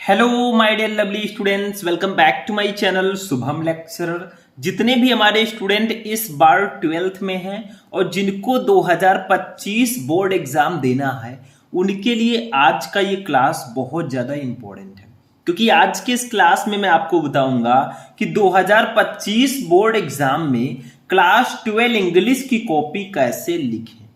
Hello my dear lovely students, welcome back to my channel Shubham lecturer. जितने भी हमारे student इस बार 12th में हैं और जिनको 2025 बोर्ड एग्जाम देना है, उनके लिए आज का ये क्लास बहुत ज़्यादा इम्पोर्टेंट है, क्योंकि आज के इस क्लास में मैं आपको बताऊंगा कि 2025 बोर्ड एग्जाम में क्लास 12 इंग्लिश की कॉपी कैसे लिखें।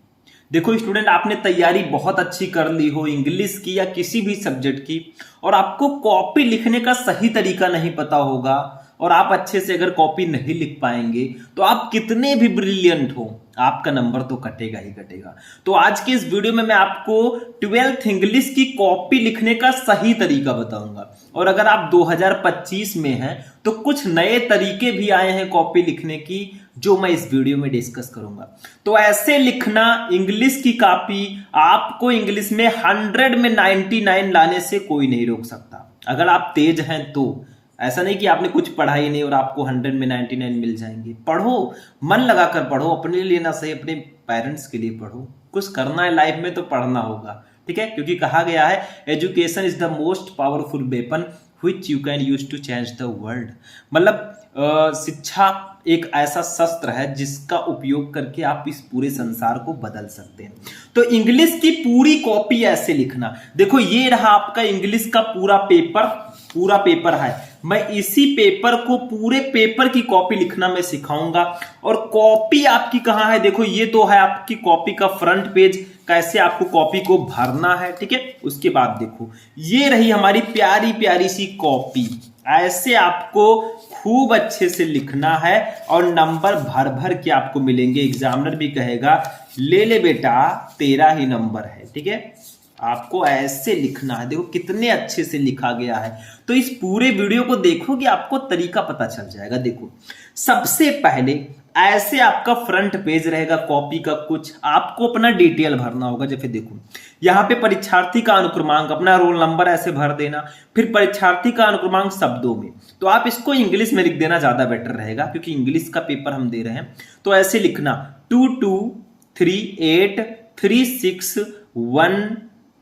देखो स्टूडेंट, आपने तैयारी बहुत अच्छी कर ली हो इंग्लिश की या किसी भी सब्जेक्ट की, और आपको कॉपी लिखने का सही तरीका नहीं पता होगा और आप अच्छे से अगर कॉपी नहीं लिख पाएंगे तो आप कितने भी ब्रिलियंट हो, आपका नंबर तो कटेगा ही कटेगा। तो आज के इस वीडियो में मैं आपको 12th इंग्लिश की कॉपी लिखने का सही तरीका बताऊंगा, और अगर आप 2025 में हैं तो कुछ नए तरीके भी आए हैं कॉपी लिखने की, जो मैं इस वीडियो में डिस्कस करूंगा। तो ऐसे लिखना इंग्लिश की कॉपी, आपको इंग्लिश में 100 में 99 लाने से कोई नहीं रोक सकता। अगर आप तेज हैं तो ऐसा नहीं कि आपने कुछ पढ़ा ही नहीं और आपको 100 में 99 मिल जाएंगे। पढ़ो, मन लगाकर पढ़ो, अपने लिए ना सही अपने पेरेंट्स के लिए पढ़ो। कुछ करना है लाइफ में तो पढ़ना होगा, ठीक है, क्योंकि कहा गया है education is the most powerful weapon which you can use to change the world. मतलब शिक्षा एक ऐसा शस्त्र है जिसका उपयोग करके आप इस पूरे संसार को बदल सकते हैं। तो इंग्लिश की पूरी कॉपी ऐसे लिखना। देखो ये रहा आपका इंग्लिश का पूरा पेपर है। मैं इसी पेपर को, पूरे पेपर की कॉपी लिखना मैं सिखाऊंगा। और कॉपी आपकी कहां है, देखो ये तो है आपकी कॉपी का फ्रंट पेज, कैसे आपको कॉपी को भरना है, ठीक है। उसके बाद देखो ये रही हमारी प्यारी प्यारी सी कॉपी। ऐसे आपको खूब अच्छे से लिखना है और नंबर भर भर के आपको मिलेंगे। एग्जामिनर भी कहेगा ले ले बेटा तेरा ही नंबर है, ठीक है। आपको ऐसे लिखना है, देखो कितने अच्छे से लिखा गया है। तो इस पूरे वीडियो को देखोगे आपको तरीका पता चल जाएगा। देखो सबसे पहले ऐसे आपका फ्रंट पेज रहेगा कॉपी का, कुछ आपको अपना डिटेल भरना होगा। जैसे देखो यहाँ पे परीक्षार्थी का अनुक्रमांक, अपना रोल नंबर ऐसे भर देना, फिर परीक्षार्थी का अनुक्रमांक शब्दों में। तो आप इसको इंग्लिश में लिख देना ज्यादा बेटर रहेगा, क्योंकि इंग्लिश का पेपर हम दे रहे हैं। तो ऐसे लिखना 22383615,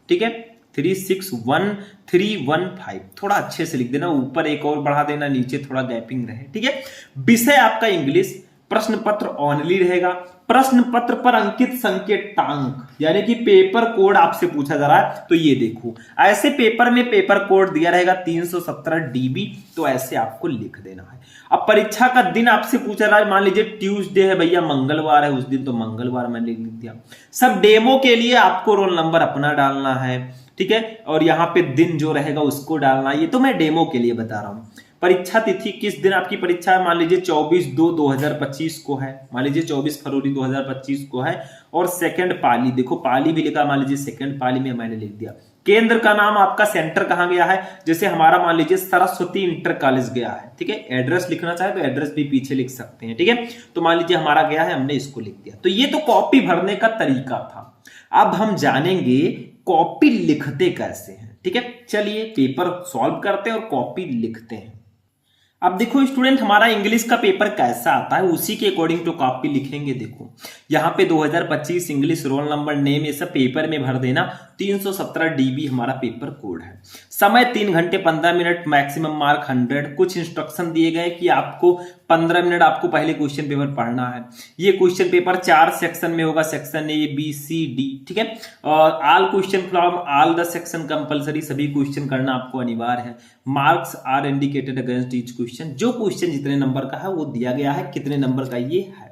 ठीक है, 361315। थोड़ा अच्छे से लिख देना, ऊपर एक और बढ़ा देना, नीचे थोड़ा गैपिंग रहे, ठीक है। विषय आपका इंग्लिश, प्रश्न पत्र ऑनली रहेगा। प्रश्न पत्र पर अंकित संकेतांक, यानी कि पेपर कोड आपसे पूछा जा रहा है, तो ये देखो ऐसे पेपर में पेपर कोड दिया रहेगा 317 DB। तो ऐसे आपको लिख देना है। अब परीक्षा का दिन आपसे पूछा रहा है, मान लीजिए ट्यूसडे है भैया, मंगलवार है उस दिन, तो मंगलवार मैंने लिख दिया। सब डेमो के लिए आपको रोल नंबर अपना डालना है, ठीक है, और यहाँ पे दिन जो रहेगा उसको डालना है। ये तो मैं डेमो के लिए बता रहा हूँ। परीक्षा तिथि किस दिन आपकी परीक्षा है, मान लीजिए 24/2/2025 को है, मान लीजिए 24 फरवरी 2025 को है। और सेकंड पाली, देखो पाली भी लिखा, मान लीजिए सेकंड पाली में मैंने लिख दिया। केंद्र का नाम, आपका सेंटर कहां गया है, जैसे हमारा मान लीजिए सरस्वती इंटर कॉलेज गया है, ठीक है। एड्रेस लिखना चाहे तो एड्रेस भी पीछे लिख सकते हैं, ठीक है। तो मान लीजिए हमारा गया है, हमने इसको लिख दिया। तो ये तो कॉपी भरने का तरीका था। अब हम जानेंगे कॉपी लिखते कैसे हैं, ठीक है। चलिए पेपर सॉल्व करते हैं और कॉपी लिखते हैं। अब देखो स्टूडेंट, हमारा इंग्लिश का पेपर कैसा आता है उसी के अकॉर्डिंग तो कॉपी लिखेंगे। देखो यहाँ पे 2025 इंग्लिश रोल नंबर नेम ये सब पेपर में भर देना। 317 DB हमारा पेपर कोड है। समय 3 घंटे 15 मिनट, मैक्सिमम मार्क 100। कुछ इंस्ट्रक्शन दिए गए कि आपको 15 मिनट आपको पहले क्वेश्चन पेपर पढ़ना है। ये क्वेश्चन पेपर 4 सेक्शन में होगा, section A, B, C, D, ठीक है। और all question from all the section compulsory, सभी क्वेश्चन करना आपको अनिवार्य है। Marks are indicated against each question, जो क्वेश्चन जितने नंबर का है वो दिया गया है, कितने नंबर का ये है।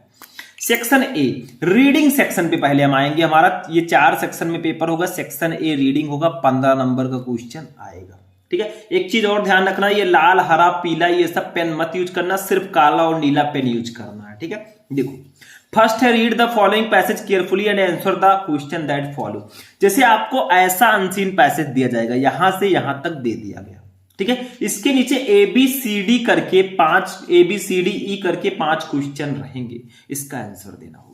सेक्शन ए रीडिंग सेक्शन पे पहले हम आएंगे। हमारा ये 4 सेक्शन में पेपर होगा। सेक्शन ए रीडिंग होगा, 15 नंबर का क्वेश्चन आएगा, ठीक है। एक चीज और ध्यान रखना, ये लाल हरा पीला ये सब पेन मत यूज करना, सिर्फ काला और नीला पेन यूज करना है, ठीक है। देखो फर्स्ट है read the following passage carefully and answer the question that follow. जैसे आपको ऐसा अनसीन पैसेज दिया जाएगा, यहां से यहां तक दे दिया गया, ठीक है। इसके नीचे ABCD करके 5 ABCDE करके 5 क्वेश्चन रहेंगे, इसका आंसर देना होगा।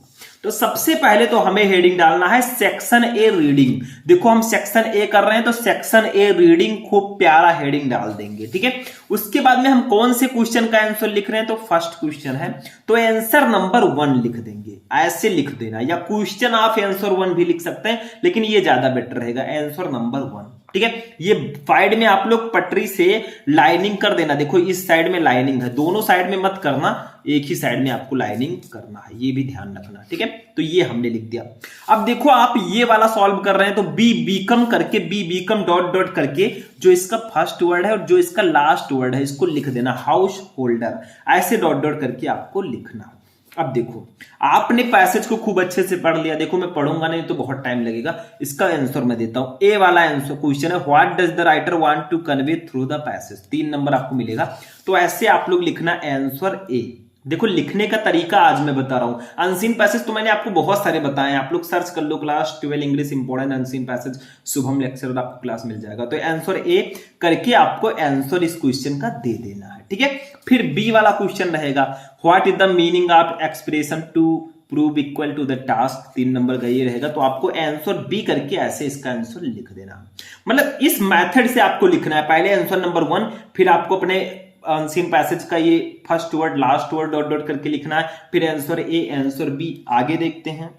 तो सबसे पहले तो हमें हेडिंग डालना है सेक्शन ए रीडिंग। देखो हम सेक्शन ए कर रहे हैं तो सेक्शन ए रीडिंग खूब प्यारा हेडिंग डाल देंगे, ठीक है। उसके बाद में हम कौन से क्वेश्चन का आंसर लिख रहे हैं, तो फर्स्ट क्वेश्चन है तो आंसर नंबर 1 लिख देंगे, ऐसे लिख देना। या क्वेश्चन ऑफ आंसर 1 भी लिख सकते हैं, लेकिन ये ज्यादा बेटर रहेगा, आंसर नंबर 1, ठीक है। ये साइड में आप लोग पटरी से लाइनिंग कर देना, देखो इस साइड में लाइनिंग है, दोनों साइड में मत करना, एक ही साइड में आपको लाइनिंग करना है, ये भी ध्यान रखना, ठीक है। तो ये हमने लिख दिया। अब देखो आप ये वाला सॉल्व कर रहे हैं तो बी बीकम करके, बी बीकम डॉट डॉट करके जो इसका फर्स्ट वर्ड है और जो इसका लास्ट वर्ड है इसको लिख देना, हाउस होल्डर, ऐसे डॉट डॉट करके आपको लिखना। अब देखो आपने पैसेज को खूब अच्छे से पढ़ लिया, देखो मैं पढ़ूंगा नहीं तो बहुत टाइम लगेगा, इसका आंसर मैं देता हूं। ए वाला आंसर क्वेश्चन है, what does the writer want to convey through the passage, 3 नंबर आपको मिलेगा। तो ऐसे आप लोग लिखना आंसर ए। देखो लिखने का तरीका आज मैं बता रहा हूं, अनसीन पैसेज तो मैंने आपको बहुत सारे बताए हैं, आप लोग सर्च कर लो class 12 English important unseen passage, Shubham lecture आपको क्लास मिल जाएगा। तो आंसर ए करके आपको आंसर इस क्वेश्चन का दे देना है, ठीक है। फिर बी वाला क्वेश्चन रहेगा, what is the meaning of expression to prove equal to the task, 3 नंबर का ये रहेगा। तो आपको आंसर बी करके ऐसे इसका आंसर लिख देना, मतलब इस मेथड से आपको लिखना है। पहले आंसर नंबर 1, फिर आपको अपने अनसीन पैसेज का ये first word last word dot dot करके लिखना है, फिर आंसर ए आंसर बी। आगे देखते हैं।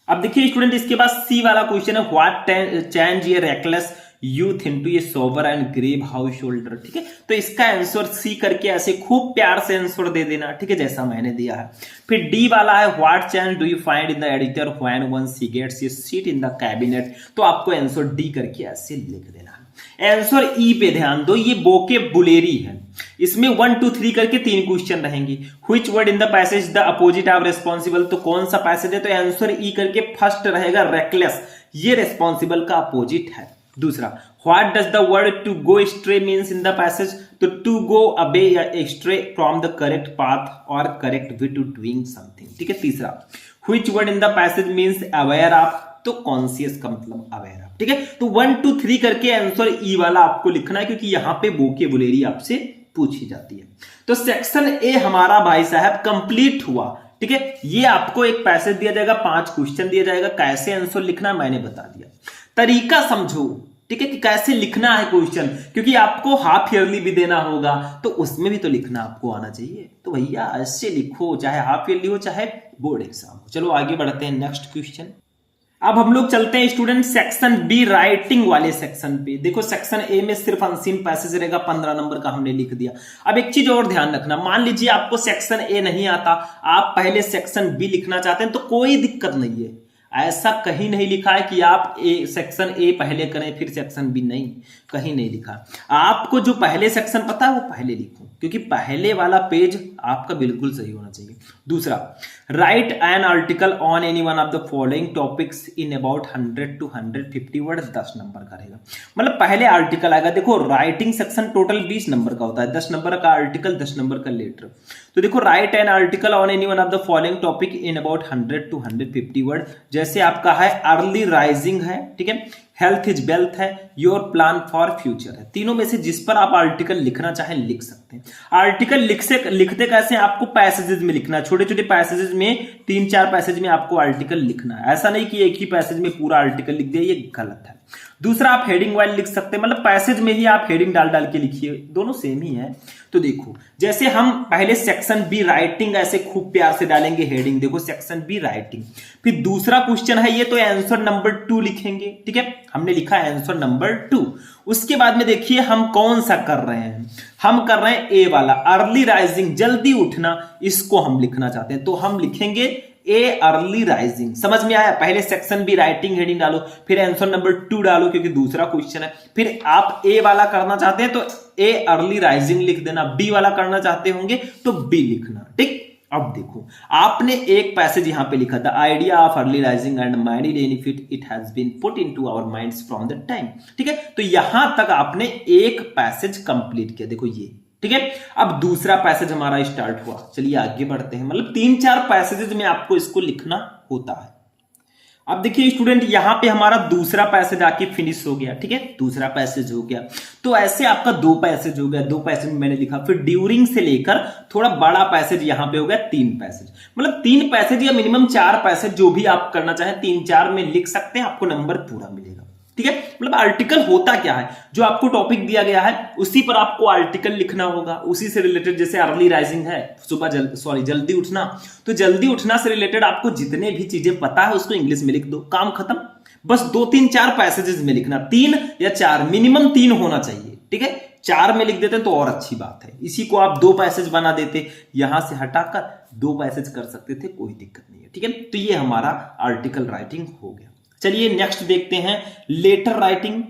अब देखिए स्टूडेंट इसके बाद सी वाला क्वेश्चन है, व्हाट चेंज ये रेकलेस यूथ इनटू ये sober and grave householder, ठीक है। तो इसका आंसर सी करके ऐसे खूब प्यार से आंसर दे देना, ठीक है, जैसा मैंने दिया है। फिर डी वाला है, what change do you find in the editor when once he gets a seat in the cabinet, तो आपको आंसर डी करके ऐसे लिख देना है। आंसर ई पे ध्यान दो, ये वोकैबुलरी है, इसमें 1 2 3 करके 3 क्वेश्चन रहेंगे। Which word in the passage the opposite of responsible, तो कौन सा पैसेज है, तो आंसर ई करके फर्स्ट रहेगा रेकलेस, ये रेस्पॉन्सिबल का अपोजिट है। दूसरा, what does the word to go stray means in the passage, तो टू गो अवे या stray from the correct path और correct way to doing something, ठीक है। तीसरा, which word in the passage means aware of, तो conscious का मतलब aware of, ठीक है। तो 1 2 3 करके आंसर ई वाला आपको लिखना है, क्योंकि यहां पे वोकैबुलरी आपसे पूछी जाती है। तो सेक्शन ए हमारा भाई साहब कंप्लीट हुआ, ठीक है। ये आपको एक पैसेज दिया जाएगा, 5 क्वेश्चन दिया जाएगा, कैसे आंसर लिखना मैंने बता दिया, तरीका समझो, ठीक है, कि कैसे लिखना है क्वेश्चन, क्योंकि आपको हाफ ईयरली भी देना होगा तो उसमें भी तो लिखना आपको आना चाहिए। तो भैया ऐसे लिखो, चाहे हाफ ईयरली हो चाहे बोर्ड एग्जाम हो। चलो आगे बढ़ते हैं नेक्स्ट क्वेश्चन। अब हम लोग चलते हैं स्टूडेंट सेक्शन बी राइटिंग वाले सेक्शन पे। देखो सेक्शन ए में सिर्फ अनसीन पैसेज रहेगा, 15 नंबर का हमने लिख दिया। अब एक चीज और ध्यान रखना, मान लीजिए आपको सेक्शन ए नहीं आता, आप पहले सेक्शन बी लिखना चाहते हैं तो कोई दिक्कत नहीं है, ऐसा कहीं नहीं लिखा है कि आप सेक्शन ए पहले करें फिर सेक्शन बी, नहीं, कहीं नहीं लिखा। आपको जो पहले सेक्शन पता है वो पहले लिखो, क्योंकि पहले वाला पेज आपका बिल्कुल सही होना चाहिए। दूसरा, right an article on any one of the following topics in about 100 to 150 word, 10 number का रहेगा। मतलब पहले आर्टिकल आएगा, देखो राइटिंग सेक्शन टोटल 20 नंबर का होता है, 10 नंबर का आर्टिकल 10 नंबर का लेटर। तो देखो right an article on any one of the following topic in about 100 to 150 word, जैसे आपका है अर्ली राइजिंग है, ठीक है, हेल्थ इज वेल्थ है, योर प्लान फॉर फ्यूचर है। तीनों में से जिस पर आप आर्टिकल लिखना चाहें लिख सकते हैं। आर्टिकल लिखते कैसे, आपको पैसेजेस में लिखना है, छोटे छोटे पैसेजेस में, 3-4 पैसेज में आपको आर्टिकल लिखना है, ऐसा नहीं कि एक ही पैसेज में पूरा आर्टिकल लिख दिया, ये गलत है। दूसरा, आप हेडिंग वाइज लिख सकते हैं, मतलब पैसेज में ही आप हेडिंग डाल डाल के लिखिए, दोनों सेम ही है। तो देखो जैसे हम पहले सेक्शन बी राइटिंग ऐसे खूब प्यार से डालेंगे हेडिंग, देखो सेक्शन बी राइटिंग। फिर दूसरा क्वेश्चन है ये, तो आंसर नंबर 2 लिखेंगे, ठीक है, हमने लिखा आंसर नंबर 2। उसके बाद में देखिए हम कौन सा कर रहे हैं, हम कर रहे हैं ए वाला अर्ली राइजिंग, जल्दी उठना, इसको हम लिखना चाहते हैं, तो हम लिखेंगे ए अर्ली राइजिंग। समझ में आया, पहले सेक्शन बी राइटिंग हेडिंग डालो, फिर आंसर नंबर 2 डालो क्योंकि दूसरा क्वेश्चन है। फिर आप ए वाला करना चाहते हैं तो ए अर्ली राइजिंग लिख देना, बी वाला करना चाहते होंगे तो बी लिखना, ठीक। अब देखो आपने एक पैसेज यहां पे लिखा, the idea of early rising and mind benefit it has been put into our minds from the time, ठीक है। तो यहां तक आपने एक पैसेज कंप्लीट किया, देखो ये, ठीक है। अब दूसरा पैसेज हमारा स्टार्ट हुआ, चलिए आगे बढ़ते हैं। मतलब 3-4 पैसेजेस में आपको इसको लिखना होता है। अब देखिए स्टूडेंट यहां पे हमारा दूसरा पैसेज आके फिनिश हो गया, ठीक है, दूसरा पैसेज हो गया। तो ऐसे आपका 2 पैसेज हो गया, 2 पैसेज में मैंने लिखा, फिर ड्यूरिंग से लेकर थोड़ा बड़ा पैसेज यहां पे हो गया 3 पैसेज, मतलब 3 पैसेज या मिनिमम 4 पैसेज, जो भी आप करना चाहें 3-4 में लिख सकते हैं, आपको नंबर पूरा मिलेगा, ठीक है। मतलब आर्टिकल होता क्या है, जो आपको टॉपिक दिया गया है उसी पर आपको आर्टिकल लिखना होगा, उसी से रिलेटेड। जैसे अर्ली राइजिंग है, जल्दी उठना, तो जल्दी उठना से रिलेटेड आपको जितने भी चीजें पता है उसको इंग्लिश में लिख दो, काम खत्म। बस 2-3-4 पैसेजेस में लिखना, 3 या 4, मिनिमम 3 होना चाहिए, ठीक है। 4 में लिख देते तो और अच्छी बात है। इसी को आप 2 पैसेज बना देते, यहां से हटाकर 2 पैसेज कर सकते थे, कोई दिक्कत नहीं है, ठीक है। तो ये हमारा आर्टिकल राइटिंग हो गया। चलिए नेक्स्ट देखते हैं लेटर राइटिंग।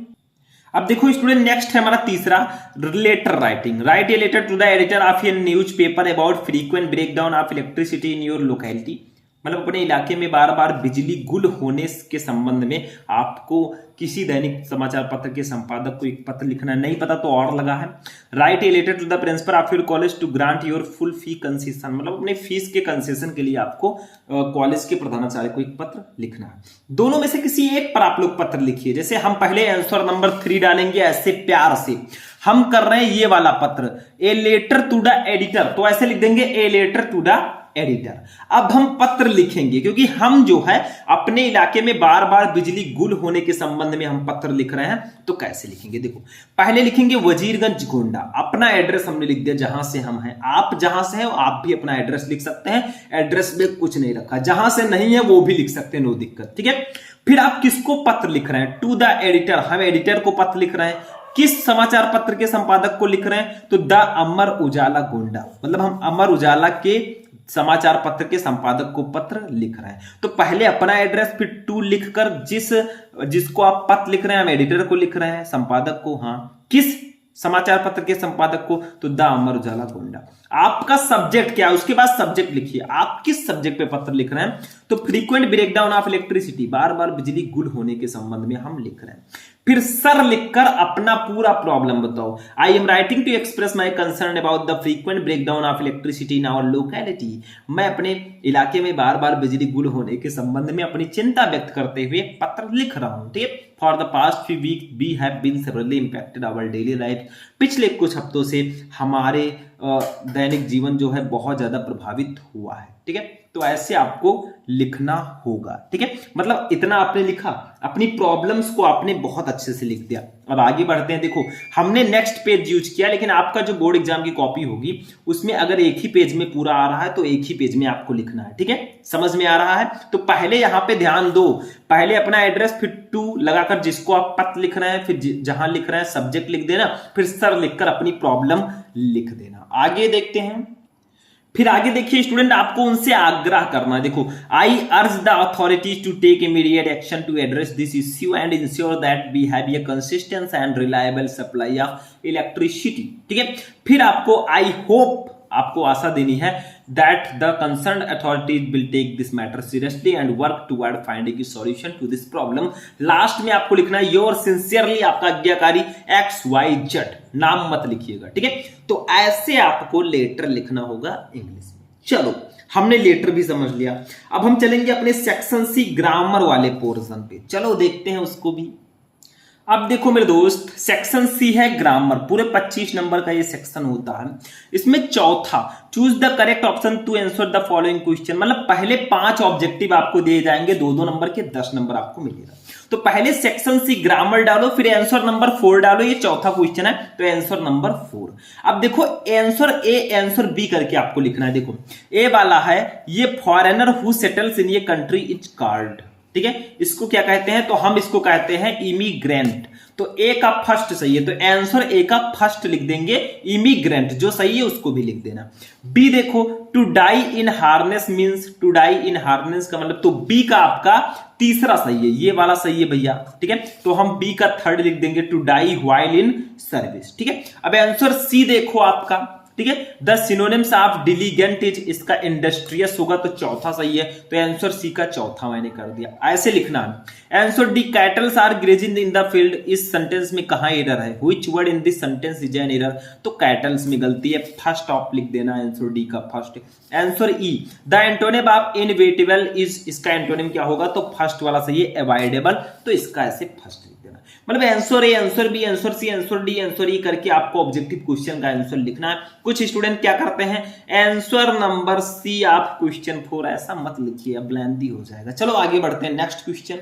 अब देखो स्टूडेंट, नेक्स्ट है हमारा तीसरा, letter writing. Write a letter to the editor of a newspaper about frequent breakdown of electricity in your locality. मतलब अपने इलाके में बार बार बिजली गुल होने के संबंध में आपको किसी दैनिक समाचार पत्र के संपादक को एक पत्र लिखना है। नहीं पता तो और लगा है, write a letter to the principal of your college to grant your full fee concession. मतलब अपने फीस के कंसेशन के लिए आपको कॉलेज के प्रधानाचार्य को एक पत्र लिखना है। दोनों में से किसी एक पर आप लोग पत्र लिखिए। जैसे हम पहले आंसर नंबर 3 डालेंगे, ऐसे प्यार से हम कर रहे हैं ये वाला पत्र, a letter to the editor, तो ऐसे लिख देंगे a letter to the editor. अब हम पत्र लिखेंगे क्योंकि हम जो है अपने इलाके में बार बार बिजली गुल होने के संबंध में हम पत्र लिख रहे हैं। तो कैसे लिखेंगे, देखो पहले लिखेंगे वजीरगंज गोंडा, अपना एड्रेस हमने लिख दिया जहां से हम हैं। आप जहां से हैं आप भी अपना एड्रेस लिख सकते हैं, एड्रेस में कुछ नहीं रखा। जहां से नहीं है वो भी लिख सकते हैं, नो दिक्कत, ठीक है। फिर आप किसको पत्र लिख रहे हैं, टू द एडिटर, हम एडिटर को पत्र लिख रहे हैं। किस समाचार पत्र के संपादक को लिख रहे हैं, तो द अमर उजाला गोंडा, मतलब हम अमर उजाला के समाचार पत्र के संपादक को पत्र लिख रहे हैं। तो पहले अपना एड्रेस, फिर टू लिखकर जिसको आप पत्र लिख रहे हैं, हम एडिटर को लिख रहे हैं, संपादक को, हाँ किस समाचार पत्र के संपादक को, तो द अमर उजाला गोंडा। आपका सब्जेक्ट क्या है, उसके बाद सब्जेक्ट लिखिए, आप किस सब्जेक्ट पे पत्र लिख रहे हैं। तो फ्रीक्वेंट ब्रेकडाउन ऑफ इलेक्ट्रिसिटी, बार बार बिजली गुल होने के संबंध में हम लिख रहे हैं। फिर सर लिखकर अपना पूरा प्रॉब्लम बताओ। I am writing to express my concern about the frequent breakdown of electricity in our locality. मैं अपने इलाके में बार बार बिजली गुल होने के संबंध में अपनी चिंता व्यक्त करते हुए पत्र लिख रहा हूं, ठीक है। For the past few week we have been severely impacted our daily life. पिछले कुछ हफ्तों से हमारे दैनिक जीवन जो है बहुत ज्यादा प्रभावित हुआ है, ठीक है। तो ऐसे आपको लिखना होगा, ठीक है। मतलब इतना आपने लिखा, अपनी प्रॉब्लम्स को आपने बहुत अच्छे से लिख दिया। अब आगे बढ़ते हैं। देखो हमने नेक्स्ट पेज यूज किया, लेकिन आपका जो बोर्ड एग्जाम की कॉपी होगी उसमें अगर एक ही पेज में पूरा आ रहा है तो एक ही पेज में आपको लिखना है, ठीक है। समझ में आ रहा है, तो पहले यहां पे ध्यान दो, पहले अपना एड्रेस, फिर टू लगाकर जिसको आप पत्र लिख रहे हैं, फिर जहां लिख रहे हैं सब्जेक्ट लिख देना, फिर सर लिखकर अपनी प्रॉब्लम लिख देना। आगे देखते हैं। फिर आगे देखिए स्टूडेंट, आपको उनसे आग्रह करना है। देखो, I urge the authorities to take immediate action to address this issue and ensure that we have a consistent and reliable supply of electricity, ठीक है। फिर आपको आई होप, आपको आशा देनी है that the concerned authorities will take this matter seriously and work toward finding a solution to this problem। Last में आपको लिखना है योर सिंसियरली, आपका आज्ञाकारी XYZ, नाम मत लिखिएगा, ठीक है। तो ऐसे आपको लेटर लिखना होगा इंग्लिश में। चलो हमने लेटर भी समझ लिया, अब हम चलेंगे अपने सेक्शन सी ग्रामर वाले पोर्शन पे। चलो देखते हैं उसको भी। अब देखो मेरे दोस्त, सेक्शन सी है ग्रामर, पूरे 25 नंबर का ये सेक्शन होता है। इसमें चौथा, choose the correct option to answer the following question. मतलब पहले 5 ऑब्जेक्टिव आपको दिए जाएंगे, 2-2 नंबर के, 10 नंबर आपको मिलेगा। तो पहले सेक्शन सी ग्रामर डालो, फिर आंसर नंबर 4 डालो। ये चौथा क्वेश्चन है, तो आंसर नंबर 4। अब देखो आंसर ए आंसर बी करके आपको लिखना है। देखो ए वाला है, ये फॉरेनर हु सेटल्स इन ये कंट्री इज कॉल्ड, ठीक है। इसको क्या कहते हैं, तो हम इसको कहते हैं इमिग्रेंट। तो ए का फर्स्ट सही है, तो आंसर ए का फर्स्ट लिख देंगे, इमिग्रेंट जो सही है उसको भी लिख देना। बी देखो, to die in harness means, to die in harness का मतलब, तो बी का आपका तीसरा सही है, ये वाला सही है भैया, ठीक है। तो हम बी का थर्ड लिख देंगे, to die while in service, ठीक है। अब आंसर सी देखो आपका, ठीक है। The synonyms of diligent is, इसका इंडस्ट्रियस होगा तो चौथा सही है, तो आंसर सी का चौथा मैंने कर दिया। ऐसे लिखना है। Answer D, cattles are grazing in the field, इस सेंटेंस में कहां एरर है, which word in this sentence is an error, तो कैटल्स में गलती है, फर्स्ट ऑफ लिख देना, आंसर डी का first. Answer E, the antonym of inevitable is, इसका एंटोनिम क्या होगा, तो फर्स्ट वाला सही है, अवॉइडेबल, तो इसका ऐसे फर्स्ट लिख देना। मतलब answer A, answer B, answer C, answer D, answer E करके आपको ऑब्जेक्टिव क्वेश्चन का आंसर लिखना है। कुछ स्टूडेंट क्या करते हैं, आंसर नंबर सी आप क्वेश्चन 4 ऐसा मत लिखिए, अब लेंथी हो जाएगा। चलो आगे बढ़ते हैं नेक्स्ट क्वेश्चन।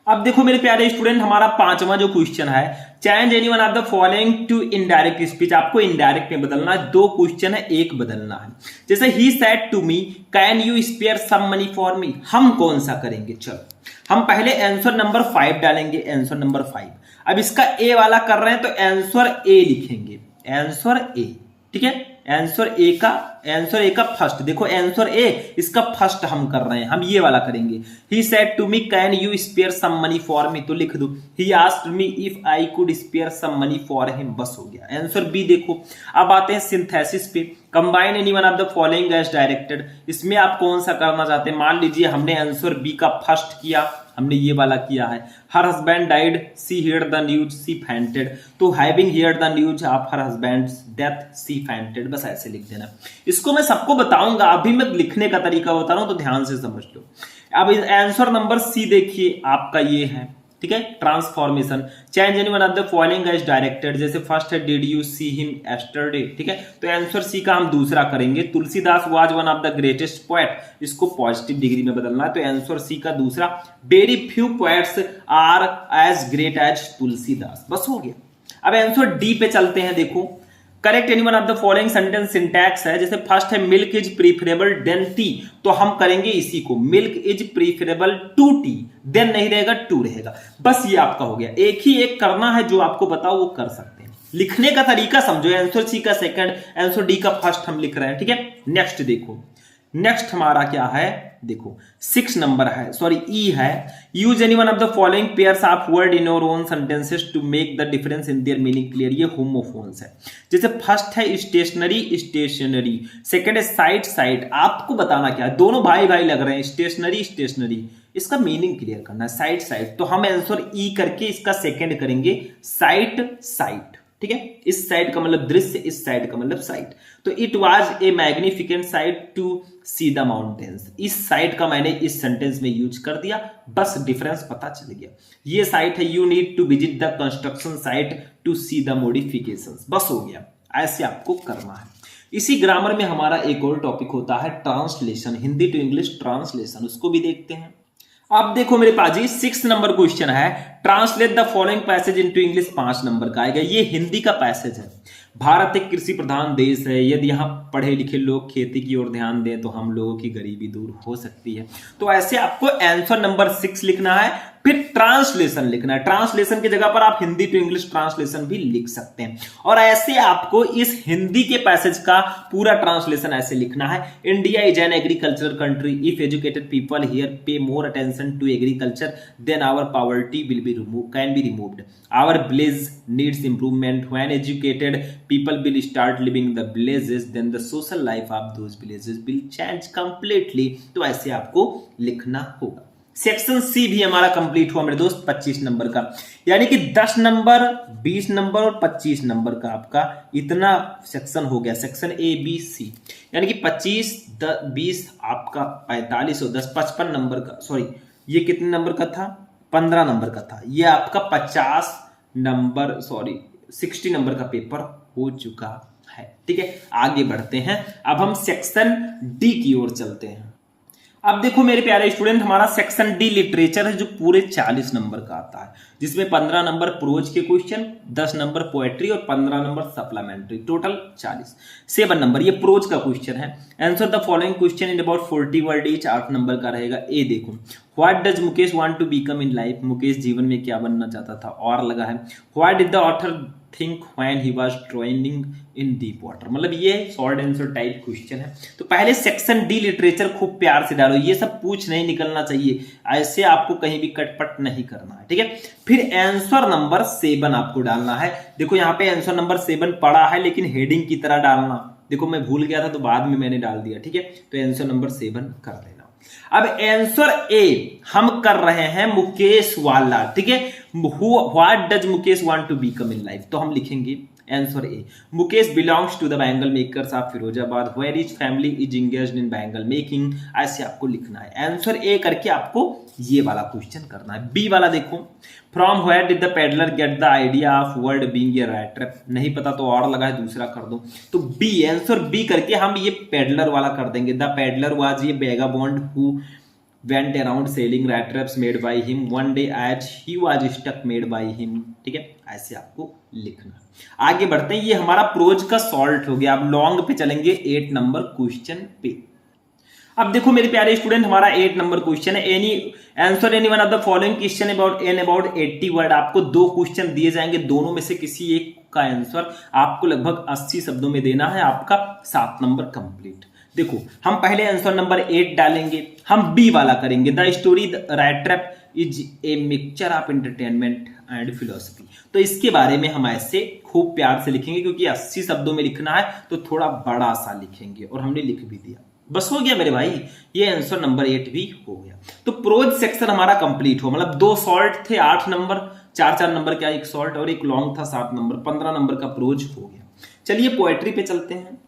अब देखो मेरे प्यारे स्टूडेंट, हमारा पांचवा जो क्वेश्चन है, change any one of the following to indirect speech. आपको इनडायरेक्ट में बदलना है, दो क्वेश्चन है, एक बदलना है। जैसे he said to me can you spare some money for me, हम कौन सा करेंगे? चलो हम पहले आंसर नंबर 5 डालेंगे, आंसर नंबर 5। अब इसका ए वाला कर रहे हैं तो आंसर ए लिखेंगे, आंसर ए, ठीक है। आंसर ए का फर्स्ट, देखो आंसर ए इसका फर्स्ट हम कर रहे हैं, हम ये वाला करेंगे। He said to me can you spare some money for me, तो लिख दो he asked me if I could spare some money for him, बस हो गया। आंसर बी देखो। अब आते हैं सिंथेसिस पे, combine any one of the following as directed. इसमें आप कौन सा करना चाहते हैं? मान लीजिए हमने आंसर बी का फर्स्ट किया, हमने ये वाला किया है। Her husband died, she heard the news, she fainted, तो having heard the news of her husband's death, she fainted, बस ऐसे लिख देना। इसको मैं सबको बताऊंगा, अभी मैं लिखने का तरीका बता रहा हूं तो ध्यान से समझ लो। अब आंसर नंबर सी देखिए आपका ये है, ठीक है, transformation. Change any one of the following as directed, जैसे फर्स्ट है did you see him yesterday, ठीक है, तो आंसर सी का हम दूसरा करेंगे। Tulsidas was one of the greatest poet, इसको पॉजिटिव डिग्री में बदलना है, तो आंसर सी का दूसरा। Very few poets are as great as Tulsidas, बस हो गया। अब आंसर डी पे चलते हैं, देखो correct any one of the following sentence syntax है। जैसे फर्स्ट है milk is preferable than tea, तो हम करेंगे इसी को, milk is preferable to tea, than नहीं रहेगा टू रहेगा, बस ये आपका हो गया। एक ही एक करना है, जो आपको बताओ वो कर सकते हैं। लिखने का तरीका समझो, आंसर सी का सेकंड, आंसर डी का फर्स्ट हम लिख रहे हैं, ठीक है। नेक्स्ट देखो, नेक्स्ट हमारा क्या है, देखो 6 नंबर है, सॉरी ई है। Use any one of the following pairs of word in your own sentences to make the difference in their meaning clear, ये होमोफोन्स है। जैसे फर्स्ट है स्टेशनरी स्टेशनरी, सेकंड है साइट साइट, आपको बताना क्या है, दोनों भाई भाई लग रहे हैं, स्टेशनरी स्टेशनरी, इसका मीनिंग क्लियर करना है। साइट साइट, तो हम आंसर ई करके इसका सेकंड करेंगे साइट साइट, ठीक है। इस साइड का मतलब दृश्य, इस साइड का मतलब साइट, तो it was a magnificent sight to see the mountains, इस साइट का मैंने इस सेंटेंस में यूज कर दिया, बस डिफरेंस पता चल गया। ये साइट है you need to visit the construction site to see the modifications, बस हो गया। ऐसे आपको करना है। इसी ग्रामर में हमारा एक और टॉपिक होता है translation, Hindi to English translation, उसको भी देखते हैं। अब देखो मेरे पास जी 6 नंबर क्वेश्चन है, translate the following passage into English, 5 नंबर का आएगा। ये हिंदी का पैसेज है। भारत एक कृषि प्रधान देश है, यदि यहाँ पढ़े लिखे लोग खेती की ओर ध्यान दें तो हम लोगों की गरीबी दूर हो सकती है। तो ऐसे आपको आंसर नंबर 6 लिखना है, फिर ट्रांसलेशन लिखना है। ट्रांसलेशन की जगह पर आप हिंदी टू इंग्लिश ट्रांसलेशन भी लिख सकते हैं। और ऐसे आपको इस हिंदी के पैसेज का पूरा ट्रांसलेशन ऐसे लिखना है। India is an agricultural country, if educated people here pay more attention to agriculture then our poverty will be can be removed, our village needs improvement, when educated people will start living the villages then the social life of those villages will change completely। तो ऐसे आपको लिखना होगा। Section C भी हमारा complete हुआ मेरे दोस्त 25 नंबर का, यानी कि 10 नंबर 20 नंबर और 25 नंबर का आपका इतना सेक्शन हो गया, सेक्शन ए बी सी, यानी कि 25 20 आपका 45 और 10 55 नंबर का, सॉरी ये कितने नंबर का था, 15 नंबर का था, ये आपका 50 नंबर, सॉरी 60 नंबर का पेपर हो चुका है, ठीक है। आगे बढ़ते हैं, अब हम सेक्शन डी की ओर चलते हैं। अब देखो मेरे प्यारे स्टूडेंट, हमारा सेक्शन डी लिटरेचर है, जो पूरे 40 नंबर का आता है, जिसमें 15 नंबर प्रोज के क्वेश्चन, 10 नंबर पोएट्री और 15 नंबर सप्लीमेंट्री, टोटल 40। 7 नंबर ये प्रोज का क्वेश्चन है। Answer the following question in about 40 word each, 8 नंबर का रहेगा। ए देखो, what does Mukesh want to become in life, Mukesh जीवन में क्या बनना चाहता था, और लगा है। What did the author think when he was drowning in deep water, मतलब ये शॉर्ट आंसर टाइप क्वेश्चन है। तो पहले सेक्शन डी लिटरेचर खूब प्यार से डालो, ये सब पूछ नहीं निकलना चाहिए, ऐसे आपको कहीं भी कटपट नहीं करना है, ठीक है। फिर आंसर नंबर 7 आपको डालना है। देखो यहाँ पे आंसर नंबर 7 पड़ा है, लेकिन हेडिंग की तरह डालना, देखो मैं भूल गया था तो बाद में मैंने डाल दिया, ठीक है। तो आंसर नंबर 7 कर देना। अब आंसर ए हम कर रहे हैं मुकेश वाला, ठीक है। What does Mukesh want to become in life, तो हम लिखेंगे answer A, Mukesh belongs to the bangle makers of Firozabad, where is family is engaged in bangle making, ऐसे आपको लिखना है। आंसर ए करके आपको ये वाला क्वेश्चन करना है। बी वाला देखो, from where did the peddler get the idea of word being a writer, नहीं पता तो और लगा है दूसरा कर दो, तो बी, आंसर बी करके हम ये पेडलर वाला कर देंगे। The peddler was a vagabond who went around selling rat traps made by him one day as he was stuck made by him. ठीक है, ऐसे आपको लिखना। आगे बढ़ते हैं, ये हमारा प्रोज का सॉल्व हो गया। अब लॉन्ग पे चलेंगे 8 नंबर क्वेश्चन पे। अब देखो मेरे प्यारे स्टूडेंट, हमारा 8 नंबर क्वेश्चन है, any answer any one of the following question about 80 word. आपको 2 क्वेश्चन दिए जाएंगे, दोनों में से किसी एक का आंसर आपको लगभग 80 शब्दों में देना है। आपका 7 नंबर कंप्लीट। देखो हम पहले आंसर नंबर 8 डालेंगे, हम बी वाला करेंगे। The story rat trap is a mixture of entertainment and philosophy. तो इसके बारे में हम ऐसे खूब प्यार से लिखेंगे, क्योंकि 80 शब्दों में लिखना है तो थोड़ा बड़ा सा लिखेंगे, और हमने लिख भी दिया। बस हो गया मेरे भाई, ये आंसर नंबर 8 भी हो गया। तो प्रोज सेक्शन हमारा कंप्लीट हो, मतलब 2 शॉर्ट थे 8 नंबर, 4 नंबर का एक शॉर्ट और एक लॉन्ग था 7 नंबर, 15 नंबर का प्रोज हो गया। चलिए पोएट्री पे चलते हैं।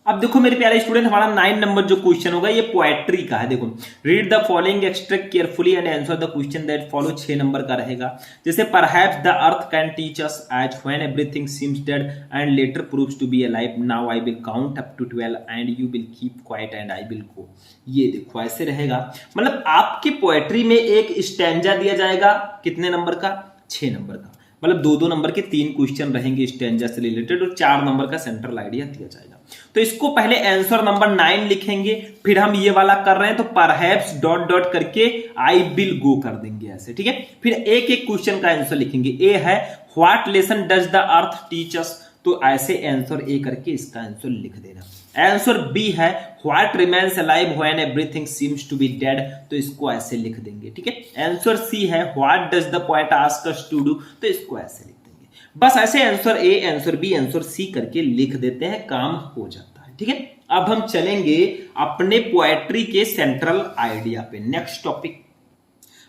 अब देखो मेरे प्यारे स्टूडेंट, हमारा 9 नंबर जो क्वेश्चन होगा ये पोएट्री का है। देखो, read the following extract carefully and answer the question that follow. 6 नंबर का रहेगा। जैसे perhaps the earth can teach us as when everything seems dead and later proves to be alive, now I will count up to 12 and you will keep quiet and I will go. ये देखो ऐसे रहेगा, मतलब आपकी poetry में एक stanza दिया जाएगा, कितने नंबर का? 6 नंबर का। मतलब 2-2 नंबर के 3 क्वेश्चन रहेंगे स्टैंजा से रिलेटेड, और 4 नंबर का सेंट्रल आइडिया दिया जाएगा। तो इसको पहले आंसर नंबर 9 लिखेंगे, फिर हम ये वाला कर रहे हैं तो परहैप्स डॉट डॉट करके आई विल गो कर देंगे ऐसे। ठीक है, फिर एक एक क्वेश्चन का आंसर लिखेंगे। ए है what lesson does the earth teach us, तो ऐसे आंसर ए करके इसका आंसर लिख देना। आंसर बी है what remains alive when everything seems to be dead, तो इसको ऐसे लिख देंगे। ठीक है, आंसर सी है what does the poet ask us to do, तो इसको ऐसे लिख देंगे। बस ऐसे answer A, answer B, answer C करके लिख देते हैं, काम हो जाता है। ठीक है, अब हम चलेंगे अपने पोएट्री के सेंट्रल आइडिया पे। नेक्स्ट टॉपिक,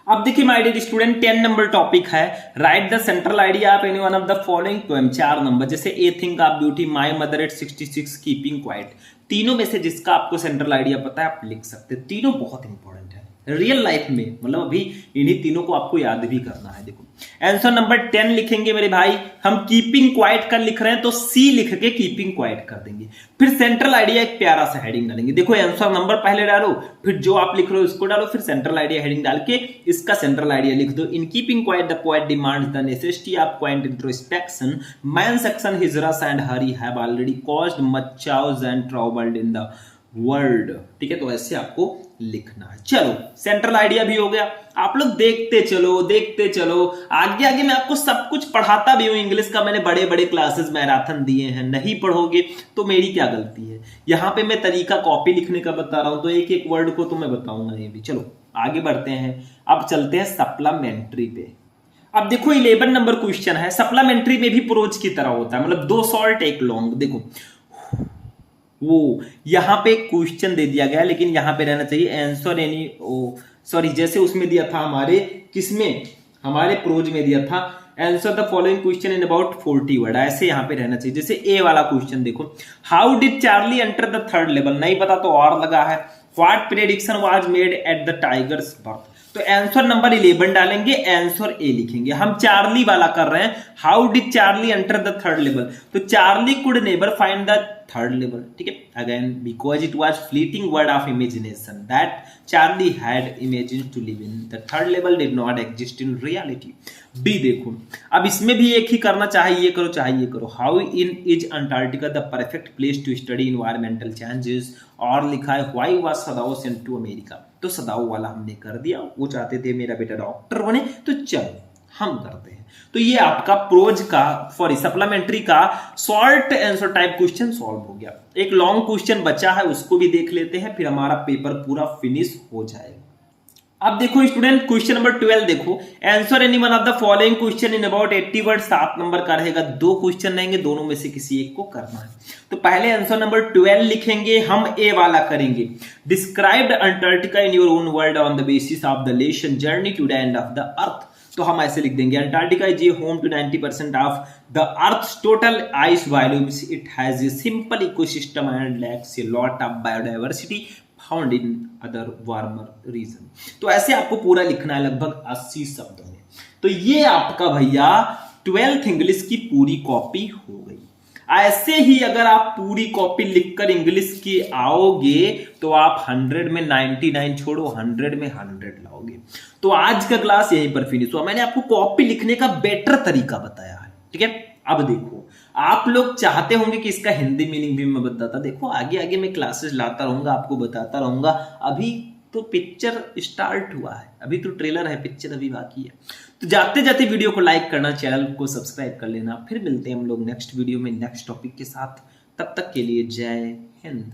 अब देखिए my dear student, 10 number topic है, write the central idea of any one of the following poem. 4 number, जैसे a thing of beauty, my mother at 66, keeping quiet. तीनों में से जिसका आपको सेंट्रल आइडिया पता है आप लिख सकते हैं। तीनों बहुत इंपॉर्टेंट है रियल लाइफ में, मतलब अभी इन्हीं तीनों को आपको याद भी करना है। देखो आंसर नंबर 10 लिखेंगे मेरे भाई, हम कीपिंग क्वाइट का लिख रहे हैं तो सी लिख के कीपिंग क्वाइट कर देंगे। फिर सेंट्रल आइडिया एक प्यारा सा हेडिंग डालेंगे। देखो आंसर नंबर पहले डालो, फिर जो आप लिख रहे हो इसको डालो, फिर सेंट्रल आइडिया हेडिंग डाल के इसका सेंट्रल आइडिया लिख दो। In keeping quiet the poet demands the necessity of quite introspection, man section his rush and Hari have already caused much chaos and troubled in the world. ठीक है, तो ऐसे आपको लिखना है। चलो सेंट्रल आइडिया भी हो गया, आप लोग देखते चलो। आगे आगे मैं आपको सब कुछ पढ़ाता भी हूं। इंग्लिश का मैंने बड़े बड़े क्लासेस मैराथन दिए हैं, नहीं पढ़ोगे तो मेरी क्या गलती है। यहां पे मैं तरीका कॉपी लिखने का बता रहा हूं, तो एक एक वर्ड को तो मैं बताऊंगा ये भी। चलो आगे बढ़ते हैं, अब चलते हैं सप्लीमेंट्री पे। अब देखो 11 नंबर क्वेश्चन है, सप्लीमेंट्री में भी प्रोज की तरह होता है, मतलब 2 शॉर्ट एक लॉन्ग। देखो वो यहां पे क्वेश्चन दे दिया गया है, लेकिन यहां पे रहना चाहिए आंसर एनी, सॉरी जैसे उसमें दिया था हमारे, किसमें, हमारे प्रोज में दिया था answer the following question in about 40 word, ऐसे यहां पे रहना चाहिए। जैसे ए वाला क्वेश्चन देखो, how did Charlie enter the 3rd level, नहीं पता तो और लगा है। What prediction was made at the tigers birth, तो आंसर नंबर 11 डालेंगे, आंसर ए लिखेंगे। हम चार्ली वाला कर रहे हैं, how did Charlie enter the 3rd level, तो Charlie could never find the 3rd level. ठीक है, again because it was fleeting word of imagination that Charlie had imagined to live in the 3rd level did not exist in reality. B देखो, अब इसमें भी एक ही करना, चाहे ये करो। How in is Antarctica the perfect place to study environmental changes, और लिखा है why was Sadao sent to America, तो सदाओ वाला हमने कर दिया। वो चाहते थे मेरा बेटा डॉक्टर बने, तो चलो हम करते हैं। तो ये आपका प्रोज का, सॉरी सप्लीमेंट्री का short answer type question solve हो गया। एक लॉन्ग क्वेश्चन बचा है, उसको भी देख लेते हैं, फिर हमारा पेपर पूरा फिनिश हो जाएगा। अब देखो स्टूडेंट, क्वेश्चन नंबर 12 देखो, answer any one of the following question in about 80 word. 7 number का रहेगा, 2 क्वेश्चन रहेंगे, दोनों में से किसी एक को करना है। तो पहले आंसर नंबर 12 लिखेंगे, हम ए वाला करेंगे। Describe Antarctica in your own word on the basis of the lesson journey to the end of the earth, तो हम ऐसे लिख देंगे, Antarctica is a home to 90% of the earth's total ice volumes, it has a simple ecosystem and lacks a lot of biodiversity found in other warmer region. तो ऐसे आपको पूरा लिखना है लगभग 80 शब्दों में। तो ये आपका भैया 12th इंग्लिश की पूरी कॉपी हो गई। ऐसे ही अगर आप पूरी कॉपी लिखकर इंग्लिश की आओगे तो आप 100 में 99 छोड़ो 100 में 100 लाओगे। तो आज का क्लास यहीं पर फिनिश हुआ। मैंने आपको कॉपी लिखने का बेटर तरीका बताया है, ठीक है। अब देखो, आप लोग चाहते होंगे कि इसका हिंदी मीनिंग भी मैं बताता, देखो आगे आगे मैं क्लासेस लाता रहूंगा, आपको बताता रहूंगा। अभी तो पिक्चर स्टार्ट हुआ है, अभी तो ट्रेलर है, पिक्चर अभी बाकी है। तो जाते जाते वीडियो को लाइक करना, चैनल को सब्सक्राइब कर लेना। फिर मिलते हैं हम लोग नेक्स्ट वीडियो में नेक्स्ट टॉपिक के साथ। तब तक के लिए जय हिंद।